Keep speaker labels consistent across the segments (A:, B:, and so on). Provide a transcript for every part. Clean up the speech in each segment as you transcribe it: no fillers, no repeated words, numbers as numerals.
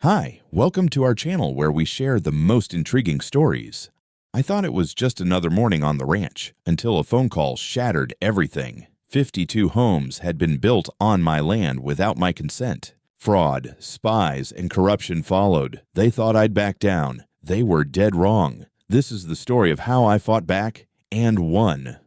A: Hi, welcome to our channel where we share the most intriguing stories. I thought it was just another morning on the ranch until a phone call shattered everything. 52 homes had been built on my land without my consent. Fraud, spies, and corruption followed. They thought I'd back down. They were dead wrong. This is the story of how I fought back and won.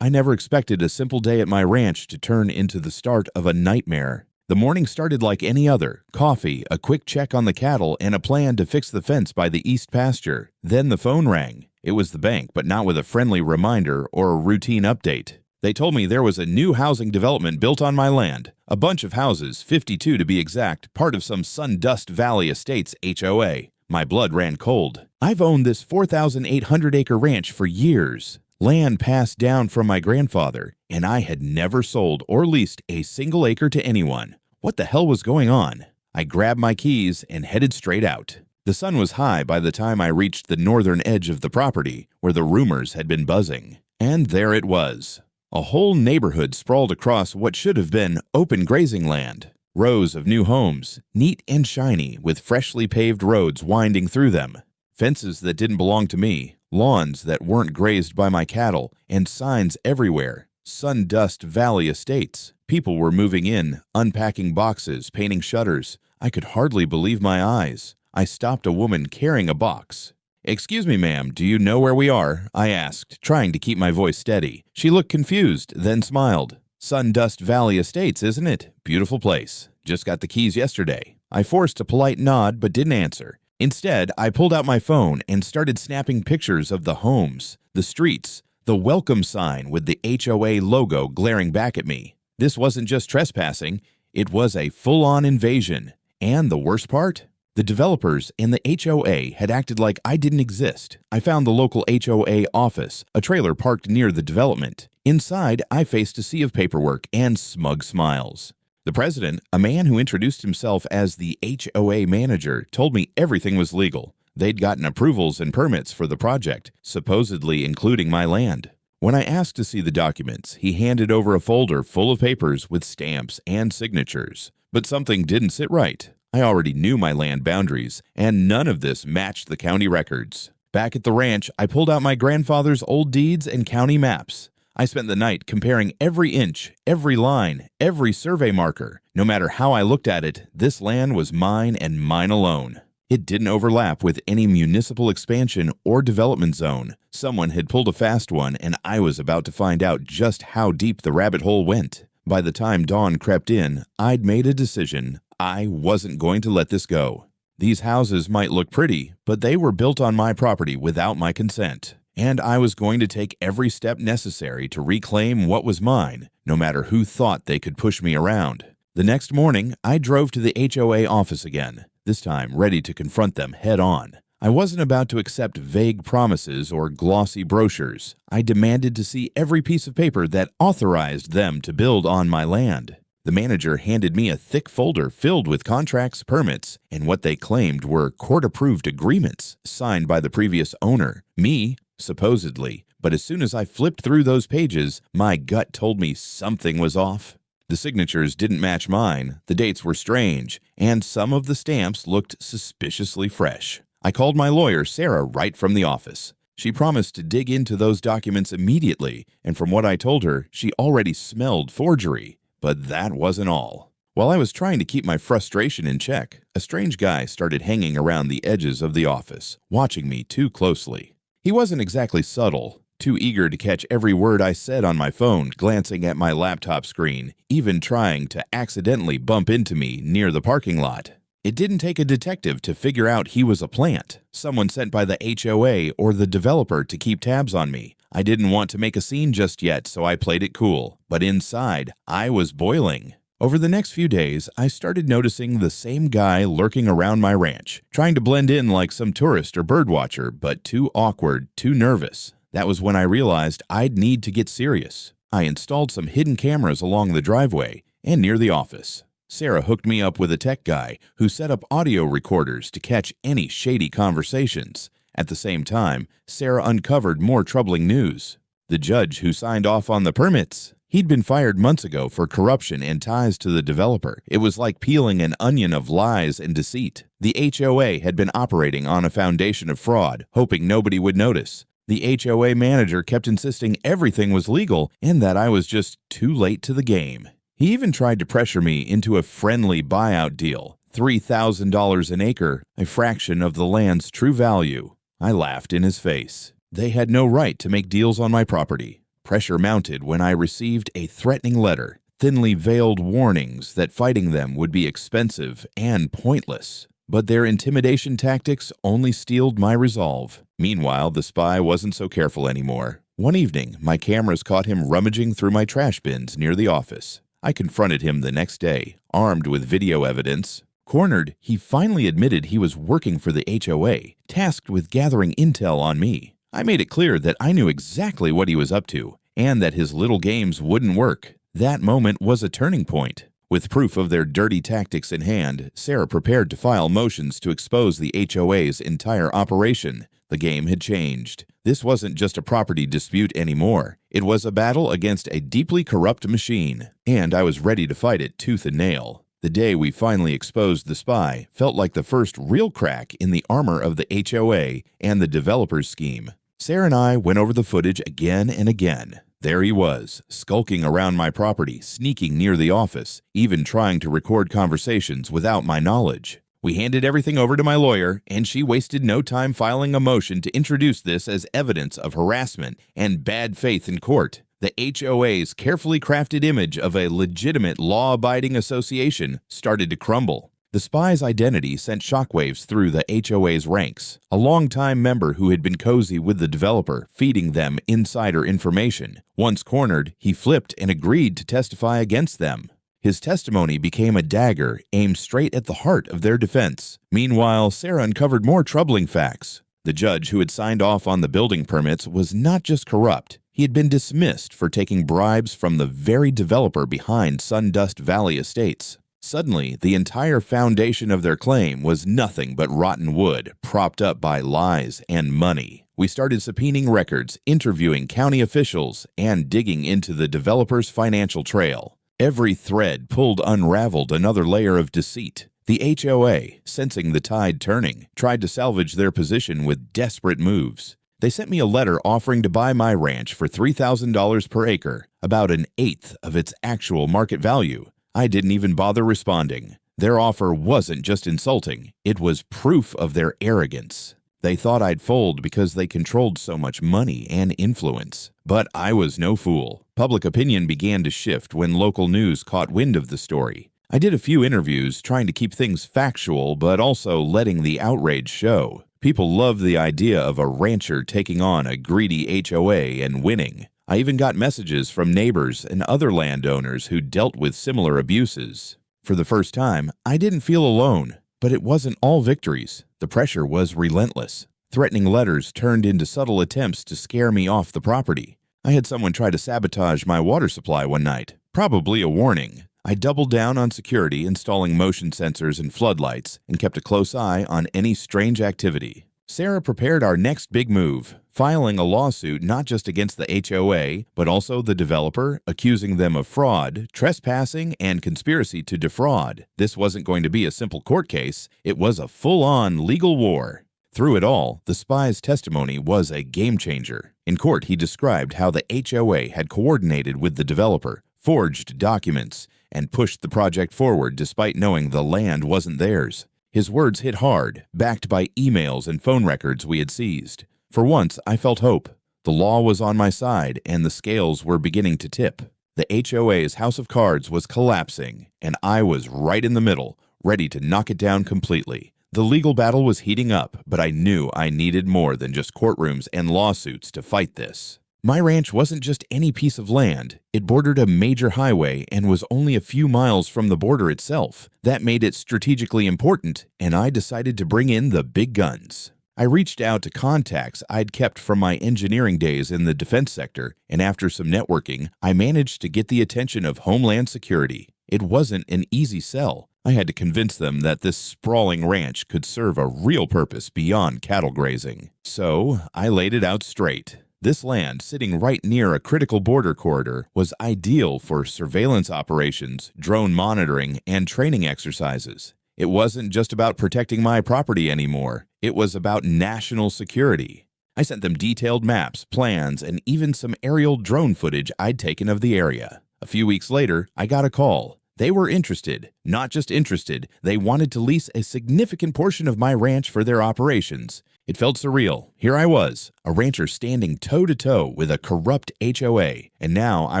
A: I never expected a simple day at my ranch to turn into the start of a nightmare. The morning started like any other: coffee, a quick check on the cattle, and a plan to fix the fence by the east pasture. Then the phone rang. It was the bank, but not with a friendly reminder or a routine update. They told me there was a new housing development built on my land. A bunch of houses, 52 to be exact, part of some Sundust Valley Estates HOA. My blood ran cold. I've owned this 4,800-acre ranch for years. Land passed down from my grandfather, and I had never sold or leased a single acre to anyone. What the hell was going on? I grabbed my keys and headed straight out. The sun was high by the time I reached the northern edge of the property, where the rumors had been buzzing. And there it was. A whole neighborhood sprawled across what should have been open grazing land. Rows of new homes, neat and shiny, with freshly paved roads winding through them. Fences that didn't belong to me, lawns that weren't grazed by my cattle, and signs everywhere. Sundust Valley Estates. People were moving in, unpacking boxes, painting shutters. I could hardly believe my eyes. I stopped a woman carrying a box. "Excuse me, ma'am, do you know where we are?" I asked, trying to keep my voice steady. She looked confused, then smiled. "Sundust Valley Estates, isn't it? Beautiful place. Just got the keys yesterday." I forced a polite nod but didn't answer. Instead, I pulled out my phone and started snapping pictures of the homes, the streets, the welcome sign with the HOA logo glaring back at me. This wasn't just trespassing, it was a full-on invasion. And the worst part? The developers and the HOA had acted like I didn't exist. I found the local HOA office, a trailer parked near the development. Inside, I faced a sea of paperwork and smug smiles. The president, a man who introduced himself as the HOA manager, told me everything was legal. They'd gotten approvals and permits for the project, supposedly including my land. When I asked to see the documents, he handed over a folder full of papers with stamps and signatures. But something didn't sit right. I already knew my land boundaries, and none of this matched the county records. Back at the ranch, I pulled out my grandfather's old deeds and county maps. I spent the night comparing every inch, every line, every survey marker. No matter how I looked at it, this land was mine and mine alone. It didn't overlap with any municipal expansion or development zone. Someone had pulled a fast one, and I was about to find out just how deep the rabbit hole went. By the time dawn crept in, I'd made a decision. I wasn't going to let this go. These houses might look pretty, but they were built on my property without my consent. And I was going to take every step necessary to reclaim what was mine, no matter who thought they could push me around. The next morning, I drove to the HOA office again, this time ready to confront them head-on. I wasn't about to accept vague promises or glossy brochures. I demanded to see every piece of paper that authorized them to build on my land. The manager handed me a thick folder filled with contracts, permits, and what they claimed were court-approved agreements signed by the previous owner, me, supposedly. But as soon as I flipped through those pages, my gut told me something was off. The signatures didn't match mine, the dates were strange, and some of the stamps looked suspiciously fresh. I called my lawyer, Sarah, right from the office. She promised to dig into those documents immediately, and from what I told her, she already smelled forgery. But that wasn't all. While I was trying to keep my frustration in check, a strange guy started hanging around the edges of the office, watching me too closely. He wasn't exactly subtle, too eager to catch every word I said on my phone, glancing at my laptop screen, even trying to accidentally bump into me near the parking lot. It didn't take a detective to figure out he was a plant, someone sent by the HOA or the developer to keep tabs on me. I didn't want to make a scene just yet, so I played it cool. But inside, I was boiling. Over the next few days, I started noticing the same guy lurking around my ranch, trying to blend in like some tourist or birdwatcher, but too awkward, too nervous. That was when I realized I'd need to get serious. I installed some hidden cameras along the driveway and near the office. Sarah hooked me up with a tech guy who set up audio recorders to catch any shady conversations. At the same time, Sarah uncovered more troubling news. The judge who signed off on the permits, He'd been fired months ago for corruption and ties to the developer. It was like peeling an onion of lies and deceit. The HOA had been operating on a foundation of fraud, hoping nobody would notice. The HOA manager kept insisting everything was legal and that I was just too late to the game. He even tried to pressure me into a friendly buyout deal, $3,000 an acre, a fraction of the land's true value. I laughed in his face. They had no right to make deals on my property. Pressure mounted when I received a threatening letter, thinly veiled warnings that fighting them would be expensive and pointless. But their intimidation tactics only steeled my resolve. Meanwhile, the spy wasn't so careful anymore. One evening, my cameras caught him rummaging through my trash bins near the office. I confronted him the next day, armed with video evidence. Cornered, he finally admitted he was working for the HOA, tasked with gathering intel on me. I made it clear that I knew exactly what he was up to, and that his little games wouldn't work. That moment was a turning point. With proof of their dirty tactics in hand, Sarah prepared to file motions to expose the HOA's entire operation. The game had changed. This wasn't just a property dispute anymore. It was a battle against a deeply corrupt machine, and I was ready to fight it tooth and nail. The day we finally exposed the spy felt like the first real crack in the armor of the HOA and the developer's scheme. Sarah and I went over the footage again and again. There he was, skulking around my property, sneaking near the office, even trying to record conversations without my knowledge. We handed everything over to my lawyer, and she wasted no time filing a motion to introduce this as evidence of harassment and bad faith in court. The HOA's carefully crafted image of a legitimate, law-abiding association started to crumble. The spy's identity sent shockwaves through the HOA's ranks. A longtime member who had been cozy with the developer, feeding them insider information. Once cornered, he flipped and agreed to testify against them. His testimony became a dagger aimed straight at the heart of their defense. Meanwhile, Sarah uncovered more troubling facts. The judge who had signed off on the building permits was not just corrupt. He had been dismissed for taking bribes from the very developer behind Sundust Valley Estates. Suddenly, the entire foundation of their claim was nothing but rotten wood, propped up by lies and money. We started subpoenaing records, interviewing county officials, and digging into the developer's financial trail. Every thread pulled unraveled another layer of deceit. The HOA, sensing the tide turning, tried to salvage their position with desperate moves. They sent me a letter offering to buy my ranch for $3,000 per acre, about an eighth of its actual market value. I didn't even bother responding. Their offer wasn't just insulting, it was proof of their arrogance. They thought I'd fold because they controlled so much money and influence. But I was no fool. Public opinion began to shift when local news caught wind of the story. I did a few interviews trying to keep things factual, but also letting the outrage show. People loved the idea of a rancher taking on a greedy HOA and winning. I even got messages from neighbors and other landowners who dealt with similar abuses. For the first time, I didn't feel alone, but it wasn't all victories. The pressure was relentless. Threatening letters turned into subtle attempts to scare me off the property. I had someone try to sabotage my water supply one night, probably a warning. I doubled down on security, installing motion sensors and floodlights, and kept a close eye on any strange activity. Sarah prepared our next big move, filing a lawsuit not just against the HOA, but also the developer, accusing them of fraud, trespassing, and conspiracy to defraud. This wasn't going to be a simple court case, it was a full-on legal war. Through it all, the spy's testimony was a game-changer. In court, he described how the HOA had coordinated with the developer, forged documents, and pushed the project forward despite knowing the land wasn't theirs. His words hit hard, backed by emails and phone records we had seized. For once, I felt hope. The law was on my side, and the scales were beginning to tip. The HOA's house of cards was collapsing, and I was right in the middle, ready to knock it down completely. The legal battle was heating up, but I knew I needed more than just courtrooms and lawsuits to fight this. My ranch wasn't just any piece of land. It bordered a major highway and was only a few miles from the border itself. That made it strategically important, and I decided to bring in the big guns. I reached out to contacts I'd kept from my engineering days in the defense sector, and after some networking, I managed to get the attention of Homeland Security. It wasn't an easy sell. I had to convince them that this sprawling ranch could serve a real purpose beyond cattle grazing. So I laid it out straight. This land, sitting right near a critical border corridor, was ideal for surveillance operations, drone monitoring, and training exercises. It wasn't just about protecting my property anymore. It was about national security. I sent them detailed maps, plans, and even some aerial drone footage I'd taken of the area. A few weeks later, I got a call. They were interested. Not just interested, they wanted to lease a significant portion of my ranch for their operations. It felt surreal. Here I was, a rancher standing toe-to-toe with a corrupt HOA, and now I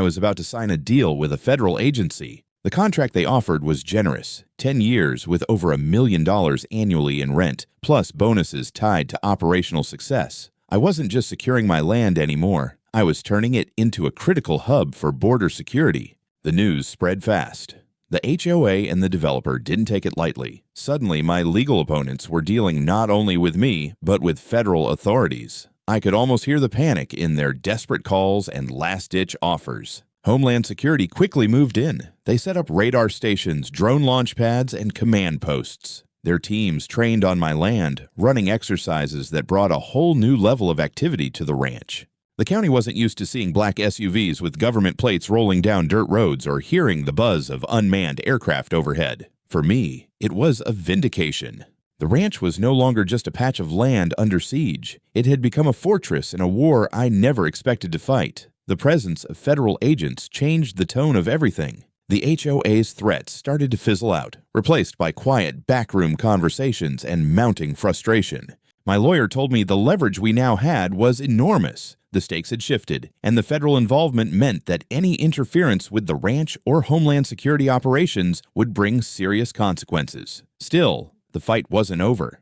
A: was about to sign a deal with a federal agency. The contract they offered was generous, 10 years with over $1 million annually in rent, plus bonuses tied to operational success. I wasn't just securing my land anymore. I was turning it into a critical hub for border security. The news spread fast. The HOA and the developer didn't take it lightly. Suddenly, my legal opponents were dealing not only with me, but with federal authorities. I could almost hear the panic in their desperate calls and last-ditch offers. Homeland Security quickly moved in. They set up radar stations, drone launch pads, and command posts. Their teams trained on my land, running exercises that brought a whole new level of activity to the ranch. The county wasn't used to seeing black SUVs with government plates rolling down dirt roads or hearing the buzz of unmanned aircraft overhead. For me, it was a vindication. The ranch was no longer just a patch of land under siege. It had become a fortress in a war I never expected to fight. The presence of federal agents changed the tone of everything. The HOA's threats started to fizzle out, replaced by quiet backroom conversations and mounting frustration. My lawyer told me the leverage we now had was enormous. The stakes had shifted, and the federal involvement meant that any interference with the ranch or Homeland Security operations would bring serious consequences. Still, the fight wasn't over.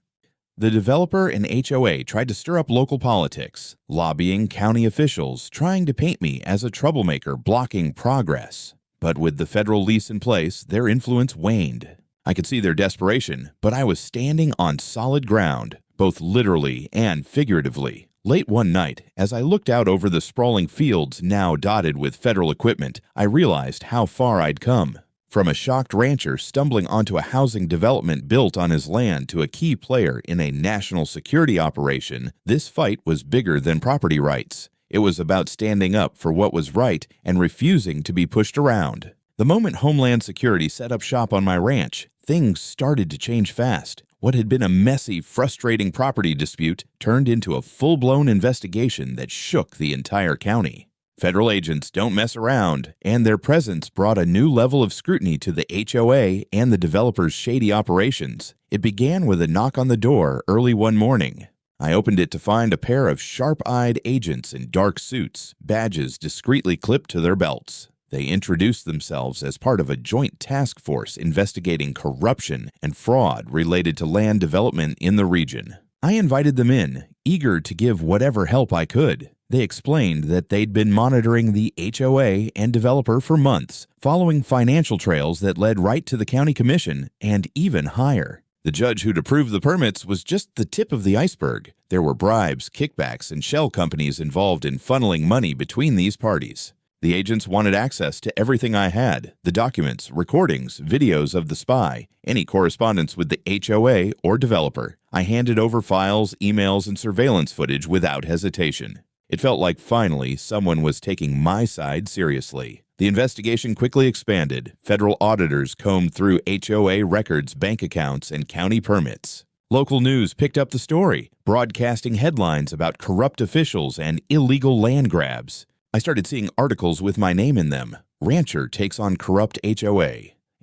A: The developer and HOA tried to stir up local politics, lobbying county officials, trying to paint me as a troublemaker blocking progress. But with the federal lease in place, their influence waned. I could see their desperation, but I was standing on solid ground, both literally and figuratively. Late one night, as I looked out over the sprawling fields now dotted with federal equipment, I realized how far I'd come. From a shocked rancher stumbling onto a housing development built on his land to a key player in a national security operation, this fight was bigger than property rights. It was about standing up for what was right and refusing to be pushed around. The moment Homeland Security set up shop on my ranch, things started to change fast. What had been a messy, frustrating property dispute turned into a full-blown investigation that shook the entire county. Federal agents don't mess around, and their presence brought a new level of scrutiny to the HOA and the developer's shady operations. It began with a knock on the door early one morning. I opened it to find a pair of sharp-eyed agents in dark suits, badges discreetly clipped to their belts. They introduced themselves as part of a joint task force investigating corruption and fraud related to land development in the region. I invited them in, eager to give whatever help I could. They explained that they'd been monitoring the HOA and developer for months, following financial trails that led right to the county commission and even higher. The judge who'd approved the permits was just the tip of the iceberg. There were bribes, kickbacks, and shell companies involved in funneling money between these parties. The agents wanted access to everything I had, the documents, recordings, videos of the spy, any correspondence with the HOA or developer. I handed over files, emails, and surveillance footage without hesitation. It felt like finally someone was taking my side seriously. The investigation quickly expanded. Federal auditors combed through HOA records, bank accounts, and county permits. Local news picked up the story, broadcasting headlines about corrupt officials and illegal land grabs. I started seeing articles with my name in them. Rancher takes on corrupt HOA.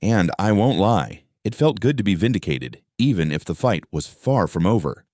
A: And I won't lie, it felt good to be vindicated, even if the fight was far from over.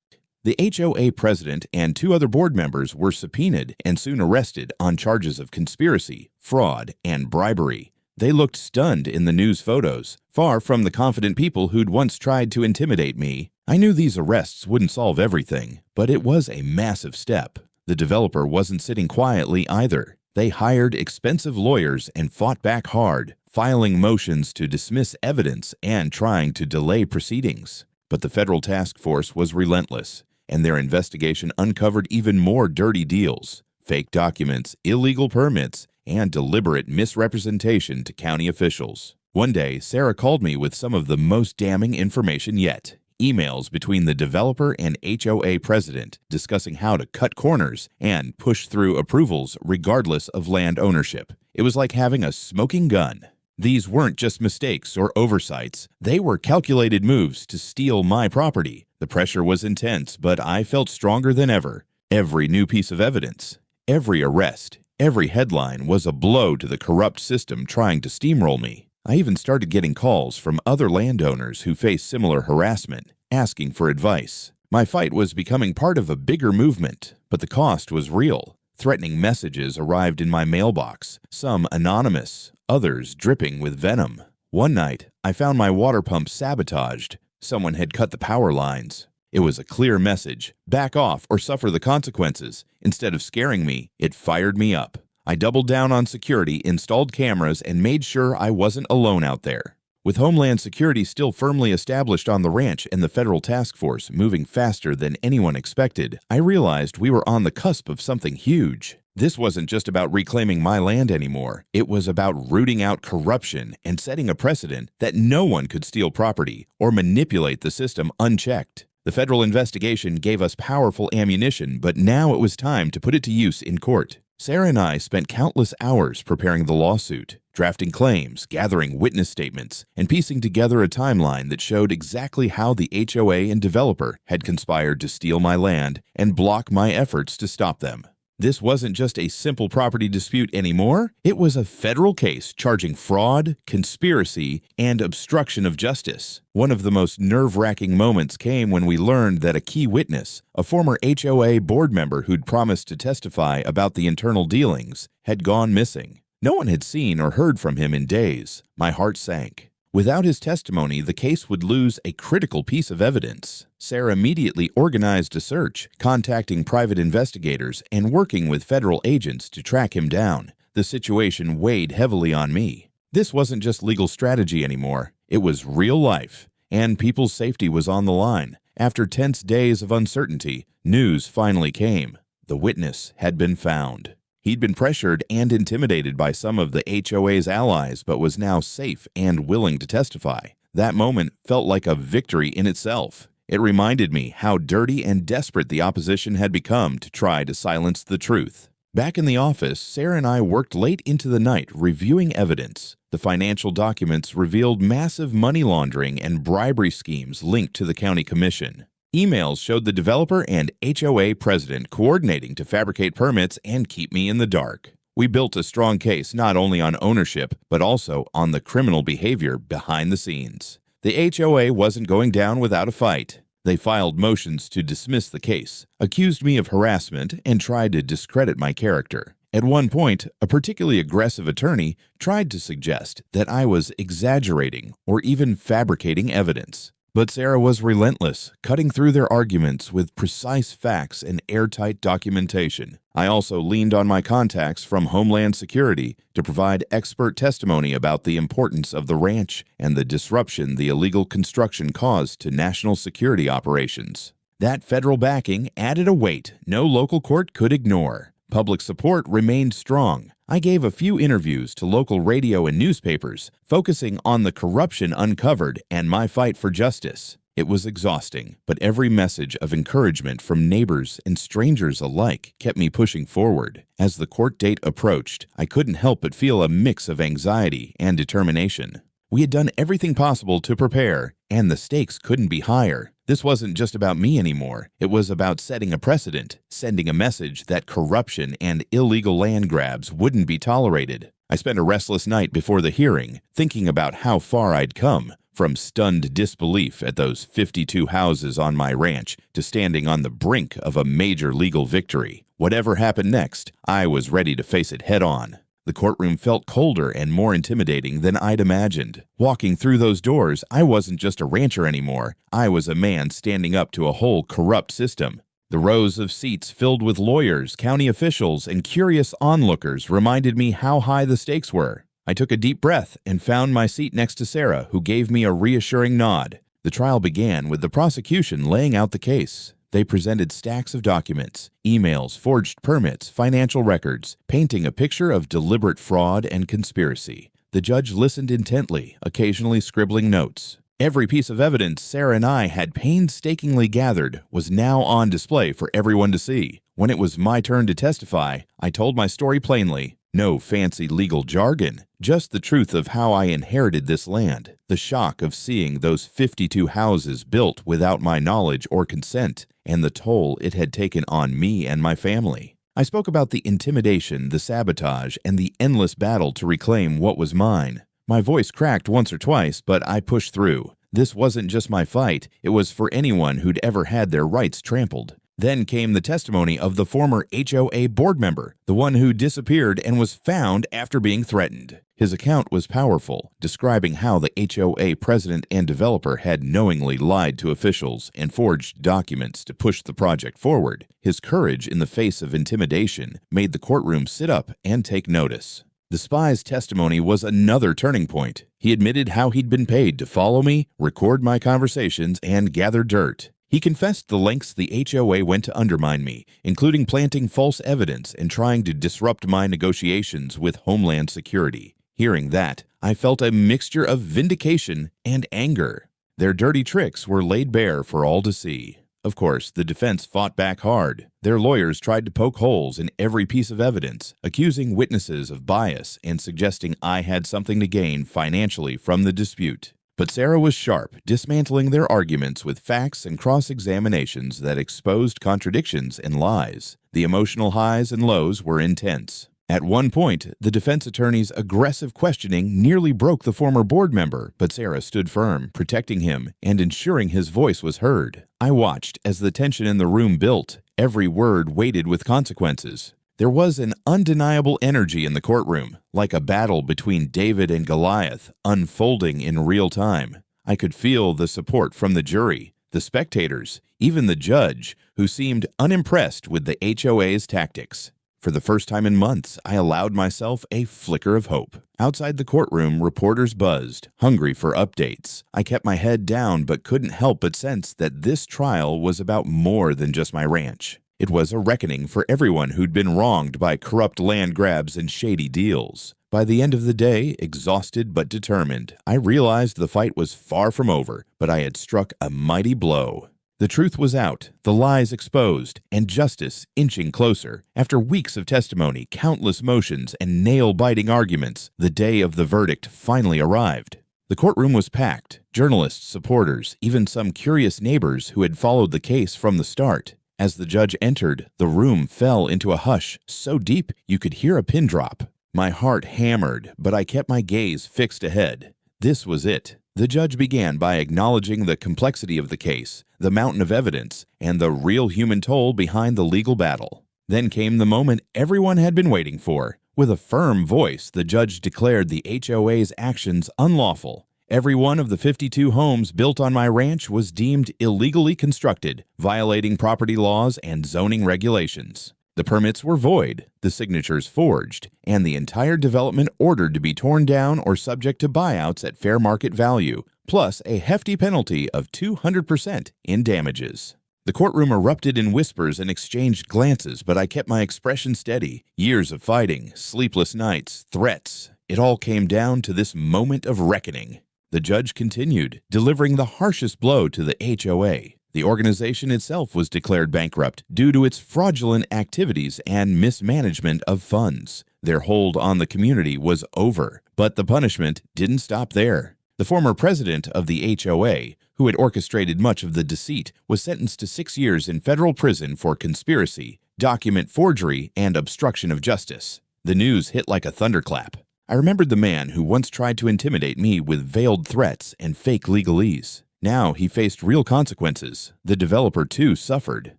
A: The HOA president and 2 other board members were subpoenaed and soon arrested on charges of conspiracy, fraud, and bribery. They looked stunned in the news photos, far from the confident people who'd once tried to intimidate me. I knew these arrests wouldn't solve everything, but it was a massive step. The developer wasn't sitting quietly either. They hired expensive lawyers and fought back hard, filing motions to dismiss evidence and trying to delay proceedings. But the federal task force was relentless, and their investigation uncovered even more dirty deals, fake documents, illegal permits, and deliberate misrepresentation to county officials. One day, Sarah called me with some of the most damning information yet. emails between the developer and HOA president discussing how to cut corners and push through approvals regardless of land ownership. It was like having a smoking gun. These weren't just mistakes or oversights. They were calculated moves to steal my property. The pressure was intense, but I felt stronger than ever. Every new piece of evidence, every arrest, every headline was a blow to the corrupt system trying to steamroll me. I even started getting calls from other landowners who faced similar harassment, asking for advice. My fight was becoming part of a bigger movement, but the cost was real. Threatening messages arrived in my mailbox, some anonymous, others dripping with venom. One night, I found my water pump sabotaged. Someone had cut the power lines. It was a clear message: back off or suffer the consequences. Instead of scaring me, it fired me up. I doubled down on security, installed cameras, and made sure I wasn't alone out there. With Homeland Security still firmly established on the ranch and the federal task force moving faster than anyone expected, I realized we were on the cusp of something huge. This wasn't just about reclaiming my land anymore. It was about rooting out corruption and setting a precedent that no one could steal property or manipulate the system unchecked. The federal investigation gave us powerful ammunition, but now it was time to put it to use in court. Sarah and I spent countless hours preparing the lawsuit, drafting claims, gathering witness statements, and piecing together a timeline that showed exactly how the HOA and developer had conspired to steal my land and block my efforts to stop them. This wasn't just a simple property dispute anymore. It was a federal case charging fraud, conspiracy, and obstruction of justice. One of the most nerve-wracking moments came when we learned that a key witness, a former HOA board member who'd promised to testify about the internal dealings, had gone missing. No one had seen or heard from him in days. My heart sank. Without his testimony, the case would lose a critical piece of evidence. Sarah immediately organized a search, contacting private investigators and working with federal agents to track him down. The situation weighed heavily on me. This wasn't just legal strategy anymore. It was real life, and people's safety was on the line. After tense days of uncertainty, news finally came. The witness had been found. He'd been pressured and intimidated by some of the HOA's allies, but was now safe and willing to testify. That moment felt like a victory in itself. It reminded me how dirty and desperate the opposition had become to try to silence the truth. Back in the office, Sarah and I worked late into the night reviewing evidence. The financial documents revealed massive money laundering and bribery schemes linked to the county commission. Emails showed the developer and HOA president coordinating to fabricate permits and keep me in the dark. We built a strong case not only on ownership, but also on the criminal behavior behind the scenes. The HOA wasn't going down without a fight. They filed motions to dismiss the case, accused me of harassment, and tried to discredit my character. At one point, a particularly aggressive attorney tried to suggest that I was exaggerating or even fabricating evidence. But Sarah was relentless, cutting through their arguments with precise facts and airtight documentation. I also leaned on my contacts from Homeland Security to provide expert testimony about the importance of the ranch and the disruption the illegal construction caused to national security operations. That federal backing added a weight no local court could ignore. Public support remained strong. I gave a few interviews to local radio and newspapers, focusing on the corruption uncovered and my fight for justice. It was exhausting, but every message of encouragement from neighbors and strangers alike kept me pushing forward. As the court date approached, I couldn't help but feel a mix of anxiety and determination. We had done everything possible to prepare, and the stakes couldn't be higher. This wasn't just about me anymore. It was about setting a precedent, sending a message that corruption and illegal land grabs wouldn't be tolerated. I spent a restless night before the hearing, thinking about how far I'd come, from stunned disbelief at those 52 houses on my ranch to standing on the brink of a major legal victory. Whatever happened next, I was ready to face it head on. The courtroom felt colder and more intimidating than I'd imagined. Walking through those doors, I wasn't just a rancher anymore. I was a man standing up to a whole corrupt system. The rows of seats filled with lawyers, county officials, and curious onlookers reminded me how high the stakes were. I took a deep breath and found my seat next to Sarah, who gave me a reassuring nod. The trial began with the prosecution laying out the case. They presented stacks of documents, emails, forged permits, financial records, painting a picture of deliberate fraud and conspiracy. The judge listened intently, occasionally scribbling notes. Every piece of evidence Sarah and I had painstakingly gathered was now on display for everyone to see. When it was my turn to testify, I told my story plainly. No fancy legal jargon, just the truth of how I inherited this land, the shock of seeing those 52 houses built without my knowledge or consent, and the toll it had taken on me and my family. I spoke about the intimidation, the sabotage, and the endless battle to reclaim what was mine. My voice cracked once or twice, but I pushed through. This wasn't just my fight, it was for anyone who'd ever had their rights trampled. Then came the testimony of the former HOA board member, the one who disappeared and was found after being threatened. His account was powerful, describing how the HOA president and developer had knowingly lied to officials and forged documents to push the project forward. His courage in the face of intimidation made the courtroom sit up and take notice. The spy's testimony was another turning point. He admitted how he'd been paid to follow me, record my conversations, and gather dirt. He confessed the lengths the HOA went to undermine me, including planting false evidence and trying to disrupt my negotiations with Homeland Security. Hearing that, I felt a mixture of vindication and anger. Their dirty tricks were laid bare for all to see. Of course, the defense fought back hard. Their lawyers tried to poke holes in every piece of evidence, accusing witnesses of bias and suggesting I had something to gain financially from the dispute. But Sarah was sharp, dismantling their arguments with facts and cross-examinations that exposed contradictions and lies. The emotional highs and lows were intense. At one point, the defense attorney's aggressive questioning nearly broke the former board member, but Sarah stood firm, protecting him and ensuring his voice was heard. I watched as the tension in the room built, every word weighted with consequences. There was an undeniable energy in the courtroom, like a battle between David and Goliath, unfolding in real time. I could feel the support from the jury, the spectators, even the judge, who seemed unimpressed with the HOA's tactics. For the first time in months, I allowed myself a flicker of hope. Outside the courtroom, reporters buzzed, hungry for updates. I kept my head down but couldn't help but sense that this trial was about more than just my ranch. It was a reckoning for everyone who'd been wronged by corrupt land grabs and shady deals. By the end of the day, exhausted but determined, I realized the fight was far from over, but I had struck a mighty blow. The truth was out, the lies exposed, and justice inching closer. After weeks of testimony, countless motions, and nail-biting arguments, the day of the verdict finally arrived. The courtroom was packed, journalists, supporters, even some curious neighbors who had followed the case from the start. As the judge entered, the room fell into a hush so deep you could hear a pin drop. My heart hammered, but I kept my gaze fixed ahead. This was it. The judge began by acknowledging the complexity of the case, the mountain of evidence, and the real human toll behind the legal battle. Then came the moment everyone had been waiting for. With a firm voice, the judge declared the HOA's actions unlawful. Every one of the 52 homes built on my ranch was deemed illegally constructed, violating property laws and zoning regulations. The permits were void, the signatures forged, and the entire development ordered to be torn down or subject to buyouts at fair market value, plus a hefty penalty of 200% in damages. The courtroom erupted in whispers and exchanged glances, but I kept my expression steady. Years of fighting, sleepless nights, threats, it all came down to this moment of reckoning. The judge continued, delivering the harshest blow to the HOA. The organization itself was declared bankrupt due to its fraudulent activities and mismanagement of funds. Their hold on the community was over, but the punishment didn't stop there. The former president of the HOA, who had orchestrated much of the deceit, was sentenced to 6 years in federal prison for conspiracy, document forgery, and obstruction of justice. The news hit like a thunderclap. I remembered the man who once tried to intimidate me with veiled threats and fake legalese. Now he faced real consequences. The developer, too, suffered.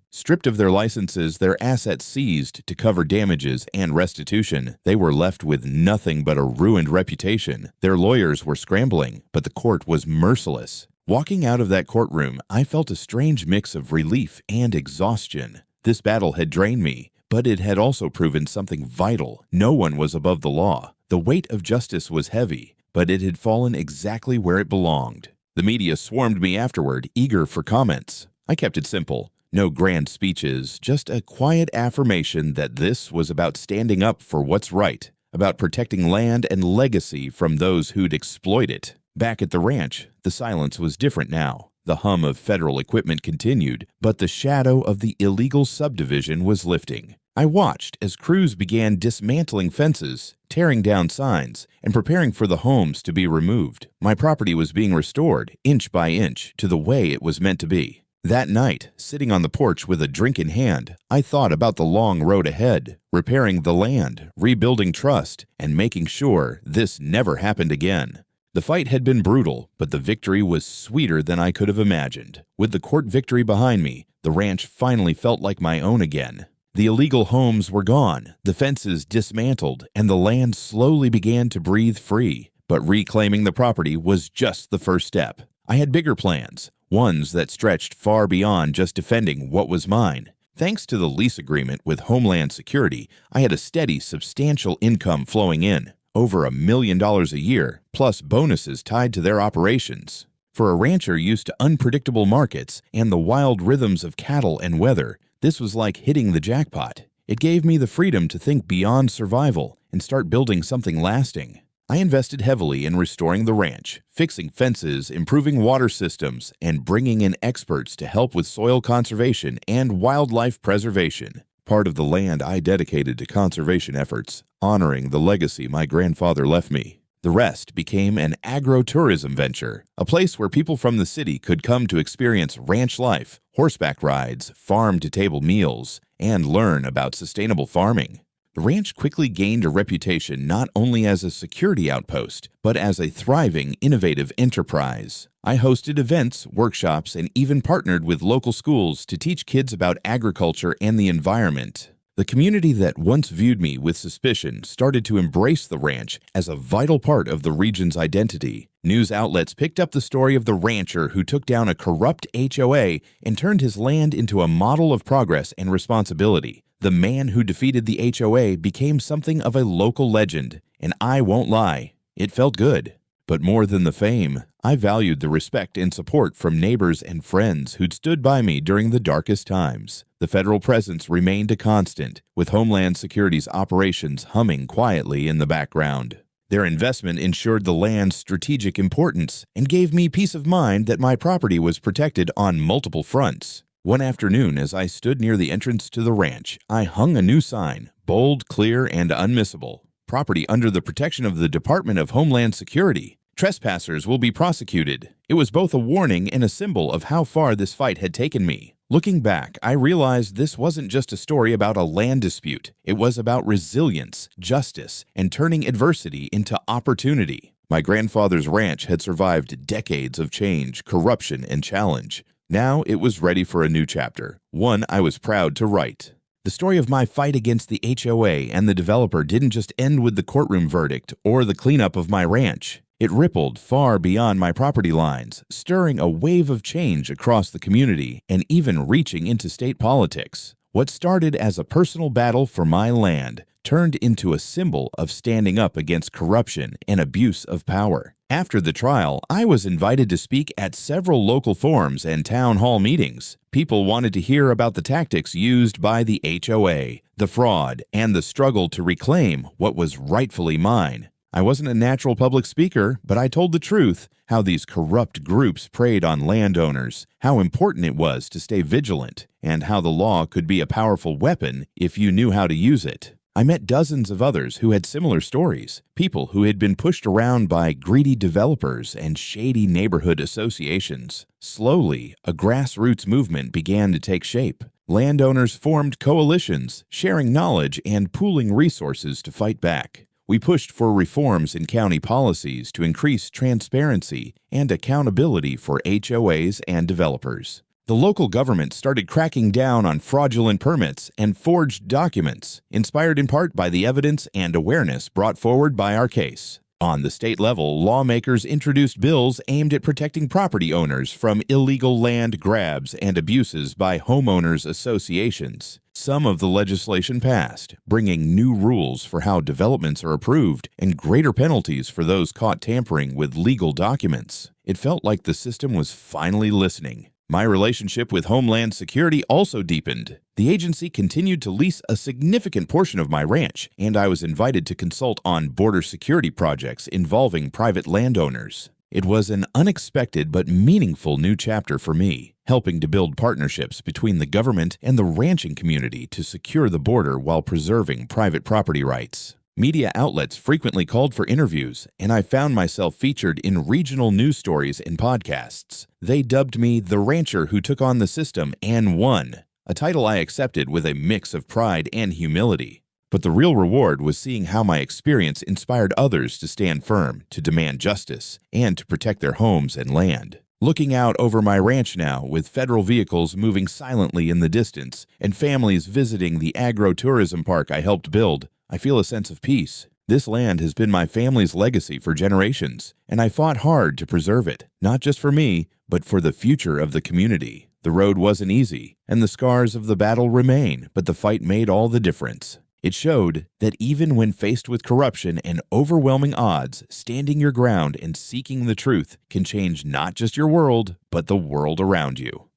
A: Stripped of their licenses, their assets seized to cover damages and restitution, they were left with nothing but a ruined reputation. Their lawyers were scrambling, but the court was merciless. Walking out of that courtroom, I felt a strange mix of relief and exhaustion. This battle had drained me, but it had also proven something vital. No one was above the law. The weight of justice was heavy, but it had fallen exactly where it belonged. The media swarmed me afterward, eager for comments. I kept it simple. No grand speeches, just a quiet affirmation that this was about standing up for what's right, about protecting land and legacy from those who'd exploit it. Back at the ranch, the silence was different now. The hum of federal equipment continued, but the shadow of the illegal subdivision was lifting. I watched as crews began dismantling fences, tearing down signs, and preparing for the homes to be removed. My property was being restored, inch by inch, to the way it was meant to be. That night, sitting on the porch with a drink in hand, I thought about the long road ahead, repairing the land, rebuilding trust, and making sure this never happened again. The fight had been brutal, but the victory was sweeter than I could have imagined. With the court victory behind me, the ranch finally felt like my own again. The illegal homes were gone, the fences dismantled, and the land slowly began to breathe free. But reclaiming the property was just the first step. I had bigger plans, ones that stretched far beyond just defending what was mine. Thanks to the lease agreement with Homeland Security, I had a steady, substantial income flowing in, over $1 million a year, plus bonuses tied to their operations. For a rancher used to unpredictable markets and the wild rhythms of cattle and weather, this was like hitting the jackpot. It gave me the freedom to think beyond survival and start building something lasting. I invested heavily in restoring the ranch, fixing fences, improving water systems, and bringing in experts to help with soil conservation and wildlife preservation. Part of the land I dedicated to conservation efforts, honoring the legacy my grandfather left me. The rest became an agro-tourism venture, a place where people from the city could come to experience ranch life, horseback rides, farm-to-table meals, and learn about sustainable farming. The ranch quickly gained a reputation not only as a security outpost, but as a thriving, innovative enterprise. I hosted events, workshops, and even partnered with local schools to teach kids about agriculture and the environment. The community that once viewed me with suspicion started to embrace the ranch as a vital part of the region's identity. News outlets picked up the story of the rancher who took down a corrupt HOA and turned his land into a model of progress and responsibility. The man who defeated the HOA became something of a local legend, and I won't lie, it felt good. But more than the fame, I valued the respect and support from neighbors and friends who'd stood by me during the darkest times. The federal presence remained a constant, with Homeland Security's operations humming quietly in the background. Their investment ensured the land's strategic importance and gave me peace of mind that my property was protected on multiple fronts. One afternoon, as I stood near the entrance to the ranch, I hung a new sign, bold, clear, and unmissable. Property under the protection of the Department of Homeland Security. Trespassers will be prosecuted. It was both a warning and a symbol of how far this fight had taken me. Looking back, I realized this wasn't just a story about a land dispute. It was about resilience, justice, and turning adversity into opportunity. My grandfather's ranch had survived decades of change, corruption, and challenge. Now it was ready for a new chapter, one I was proud to write. The story of my fight against the HOA and the developer didn't just end with the courtroom verdict or the cleanup of my ranch. It rippled far beyond my property lines, stirring a wave of change across the community and even reaching into state politics. What started as a personal battle for my land turned into a symbol of standing up against corruption and abuse of power. After the trial, I was invited to speak at several local forums and town hall meetings. People wanted to hear about the tactics used by the HOA, the fraud, and the struggle to reclaim what was rightfully mine. I wasn't a natural public speaker, but I told the truth, how these corrupt groups preyed on landowners, how important it was to stay vigilant, and how the law could be a powerful weapon if you knew how to use it. I met dozens of others who had similar stories, people who had been pushed around by greedy developers and shady neighborhood associations. Slowly, a grassroots movement began to take shape. Landowners formed coalitions, sharing knowledge and pooling resources to fight back. We pushed for reforms in county policies to increase transparency and accountability for HOAs and developers. The local government started cracking down on fraudulent permits and forged documents, inspired in part by the evidence and awareness brought forward by our case. On the state level, lawmakers introduced bills aimed at protecting property owners from illegal land grabs and abuses by homeowners associations. Some of the legislation passed, bringing new rules for how developments are approved and greater penalties for those caught tampering with legal documents. It felt like the system was finally listening. My relationship with Homeland Security also deepened. The agency continued to lease a significant portion of my ranch, and I was invited to consult on border security projects involving private landowners. It was an unexpected but meaningful new chapter for me, helping to build partnerships between the government and the ranching community to secure the border while preserving private property rights. Media outlets frequently called for interviews, and I found myself featured in regional news stories and podcasts. They dubbed me the rancher who took on the system and won, a title I accepted with a mix of pride and humility. But the real reward was seeing how my experience inspired others to stand firm, to demand justice, and to protect their homes and land. Looking out over my ranch now, with federal vehicles moving silently in the distance and families visiting the agro-tourism park I helped build, I feel a sense of peace. This land has been my family's legacy for generations, and I fought hard to preserve it, not just for me, but for the future of the community. The road wasn't easy, and the scars of the battle remain, but the fight made all the difference. It showed that even when faced with corruption and overwhelming odds, standing your ground and seeking the truth can change not just your world, but the world around you.